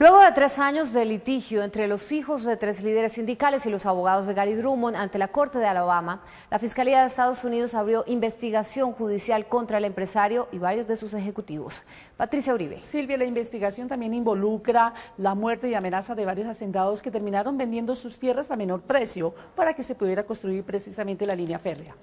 Luego de 3 años de litigio entre los hijos de 3 líderes sindicales y los abogados de Gary Drummond ante la Corte de Alabama, la Fiscalía de Estados Unidos abrió investigación judicial contra el empresario y varios de sus ejecutivos. Patricia Uribe. Silvia, la investigación también involucra la muerte y amenaza de varios hacendados que terminaron vendiendo sus tierras a menor precio para que se pudiera construir precisamente la línea férrea.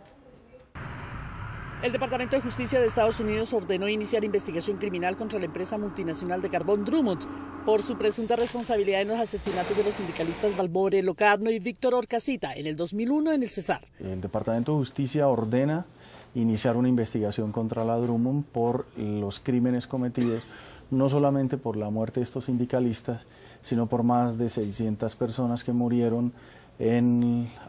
El Departamento de Justicia de Estados Unidos ordenó iniciar investigación criminal contra la empresa multinacional de carbón Drummond por su presunta responsabilidad en los asesinatos de los sindicalistas Valvore Locarno y Víctor Orcasita en el 2001 en el Cesar. El Departamento de Justicia ordena iniciar una investigación contra la Drummond por los crímenes cometidos, no solamente por la muerte de estos sindicalistas, sino por más de 600 personas que murieron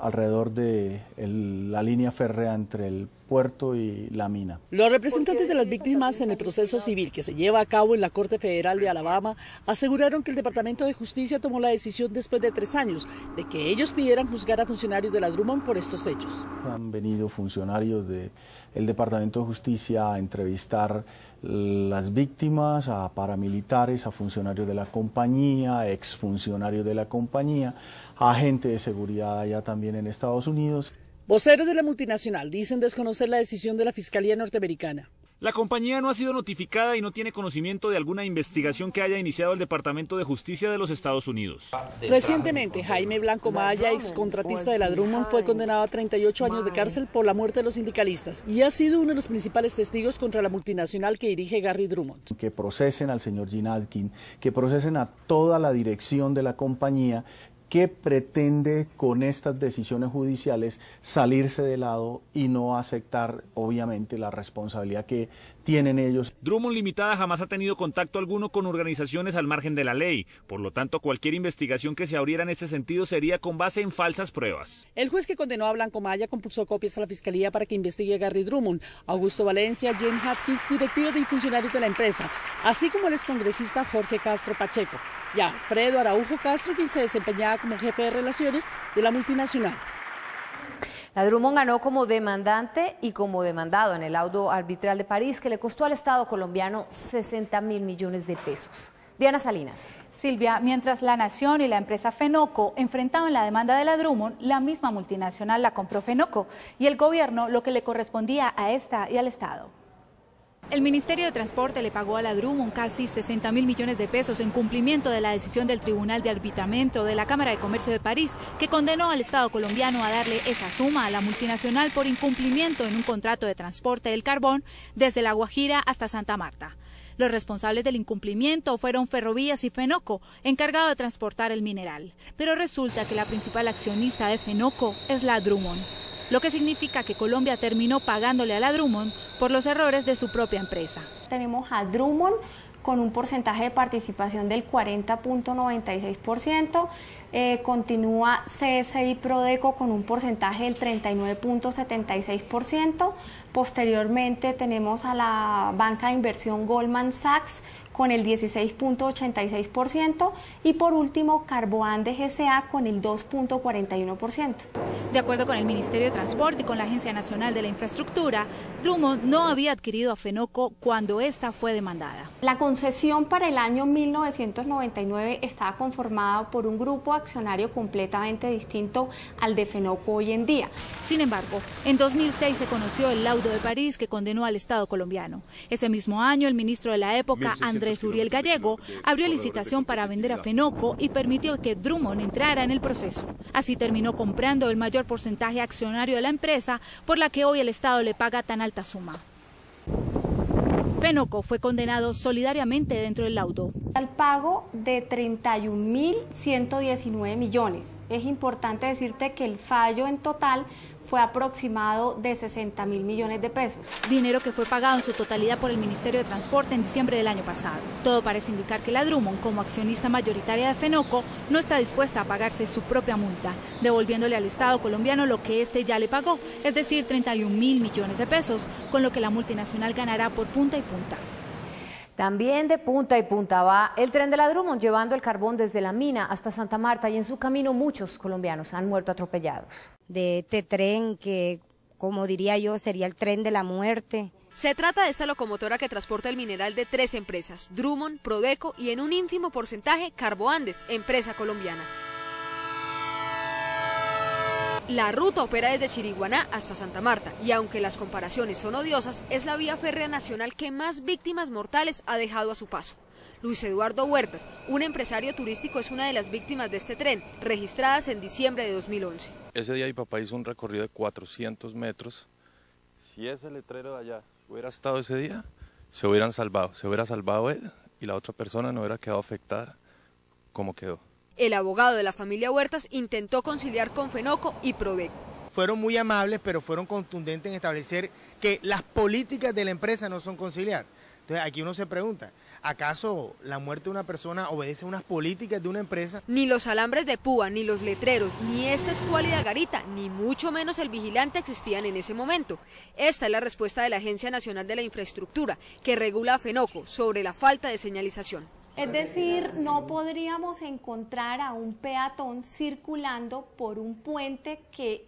alrededor de la línea férrea entre el puerto y la mina. Los representantes de las víctimas en el proceso civil que se lleva a cabo en la Corte Federal de Alabama aseguraron que el Departamento de Justicia tomó la decisión después de 3 años de que ellos pidieran juzgar a funcionarios de la Drummond por estos hechos. Han venido funcionarios del Departamento de Justicia a entrevistar las víctimas, a paramilitares, a funcionarios de la compañía, a exfuncionarios de la compañía, a agentes de seguridad allá también en Estados Unidos. Voceros de la multinacional dicen desconocer la decisión de la Fiscalía norteamericana. La compañía no ha sido notificada y no tiene conocimiento de alguna investigación que haya iniciado el Departamento de Justicia de los Estados Unidos. Recientemente, Jaime Blanco Maya, excontratista de la Drummond, fue condenado a 38 años de cárcel por la muerte de los sindicalistas y ha sido uno de los principales testigos contra la multinacional que dirige Gary Drummond. Que procesen al señor Gene Adkin, que procesen a toda la dirección de la compañía, que pretende con estas decisiones judiciales salirse de lado y no aceptar obviamente la responsabilidad que tienen ellos. Drummond Limitada jamás ha tenido contacto alguno con organizaciones al margen de la ley, por lo tanto cualquier investigación que se abriera en ese sentido sería con base en falsas pruebas. El juez que condenó a Blanco Maya compulsó copias a la Fiscalía para que investigue a Gary Drummond, Augusto Valencia, Jen Hopkins, directivos y funcionarios de la empresa, así como el excongresista Jorge Castro Pacheco y a Alfredo Araujo Castro, quien se desempeñaba como jefe de relaciones de la multinacional. La Drummond ganó como demandante y como demandado en el laudo arbitral de París que le costó al Estado colombiano 60.000 millones de pesos. Diana Salinas. Silvia, mientras La Nación y la empresa Fenoco enfrentaban la demanda de la Drummond, la misma multinacional la compró Fenoco y el gobierno lo que le correspondía a esta y al Estado. El Ministerio de Transporte le pagó a la Drummond casi 60.000 millones de pesos en cumplimiento de la decisión del Tribunal de Arbitramiento de la Cámara de Comercio de París, que condenó al Estado colombiano a darle esa suma a la multinacional por incumplimiento en un contrato de transporte del carbón desde La Guajira hasta Santa Marta. Los responsables del incumplimiento fueron Ferrovías y Fenoco, encargado de transportar el mineral. Pero resulta que la principal accionista de Fenoco es la Drummond, lo que significa que Colombia terminó pagándole a la Drummond por los errores de su propia empresa. Tenemos a Drummond con un porcentaje de participación del 40.96%, continúa CSI Prodeco con un porcentaje del 39.76%, posteriormente tenemos a la banca de inversión Goldman Sachs con el 16.86% y por último Carboandes S.A. con el 2.41%. De acuerdo con el Ministerio de Transporte y con la Agencia Nacional de la Infraestructura, Drummond no había adquirido a Fenoco cuando esta fue demandada. La concesión para el año 1999 estaba conformada por un grupo accionario completamente distinto al de Fenoco hoy en día. Sin embargo, en 2006 se conoció el laudo de París que condenó al Estado colombiano. Ese mismo año, el ministro de la época, Andrés Uriel Gallego, abrió licitación para vender a Fenoco y permitió que Drummond entrara en el proceso. Así terminó comprando el mayor porcentaje accionario de la empresa, por la que hoy el Estado le paga tan alta suma. Fenoco fue condenado solidariamente dentro del laudo al pago de 31.119 millones. Es importante decirte que el fallo en total fue aproximado de 60.000 millones de pesos. Dinero que fue pagado en su totalidad por el Ministerio de Transporte en diciembre del año pasado. Todo parece indicar que la Drummond, como accionista mayoritaria de Fenoco, no está dispuesta a pagarse su propia multa, devolviéndole al Estado colombiano lo que éste ya le pagó, es decir, 31.000 millones de pesos, con lo que la multinacional ganará por punta y punta. También de punta y punta va el tren de la Drummond, llevando el carbón desde la mina hasta Santa Marta, y en su camino muchos colombianos han muerto atropellados. De este tren que, como diría yo, sería el tren de la muerte, Se trata de esta locomotora que transporta el mineral de 3 empresas, Drummond, Prodeco y en un ínfimo porcentaje Carboandes, empresa colombiana. La ruta opera desde Chiriguaná hasta Santa Marta y aunque las comparaciones son odiosas, es la vía férrea nacional que más víctimas mortales ha dejado a su paso. Luis Eduardo Huertas, un empresario turístico, es una de las víctimas de este tren, registradas en diciembre de 2011. Ese día mi papá hizo un recorrido de 400 metros. Si ese letrero de allá hubiera estado ese día, se hubiera salvado él y la otra persona no hubiera quedado afectada como quedó. El abogado de la familia Huertas intentó conciliar con Fenoco y Prodeco. Fueron muy amables, pero fueron contundentes en establecer que las políticas de la empresa no son conciliar. Entonces aquí uno se pregunta, ¿acaso la muerte de una persona obedece a unas políticas de una empresa? Ni los alambres de púa, ni los letreros, ni esta escuálida garita, ni mucho menos el vigilante existían en ese momento. Esta es la respuesta de la Agencia Nacional de la Infraestructura, que regula a Fenoco sobre la falta de señalización. Es decir, no podríamos encontrar a un peatón circulando por un puente que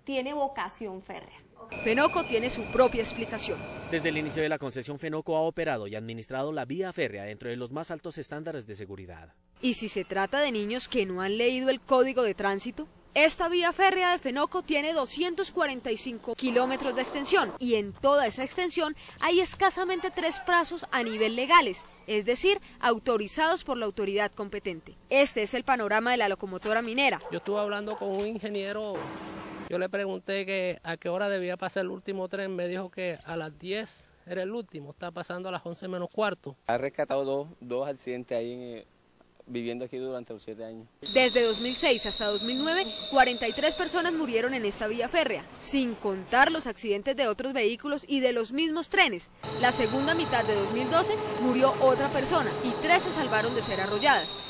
tiene vocación férrea. Fenoco tiene su propia explicación. Desde el inicio de la concesión, Fenoco ha operado y administrado la vía férrea dentro de los más altos estándares de seguridad. ¿Y si se trata de niños que no han leído el código de tránsito? Esta vía férrea de Fenoco tiene 245 kilómetros de extensión y en toda esa extensión hay escasamente 3 plazos a nivel legales, es decir, autorizados por la autoridad competente. Este es el panorama de la locomotora minera. Yo estuve hablando con un ingeniero, yo le pregunté que a qué hora debía pasar el último tren, me dijo que a las 10 era el último, está pasando a las 11 menos cuarto. Ha rescatado dos accidentes ahí viviendo aquí durante los 7 años. Desde 2006 hasta 2009, 43 personas murieron en esta vía férrea, sin contar los accidentes de otros vehículos y de los mismos trenes. La segunda mitad de 2012 murió otra persona y 3 se salvaron de ser arrolladas.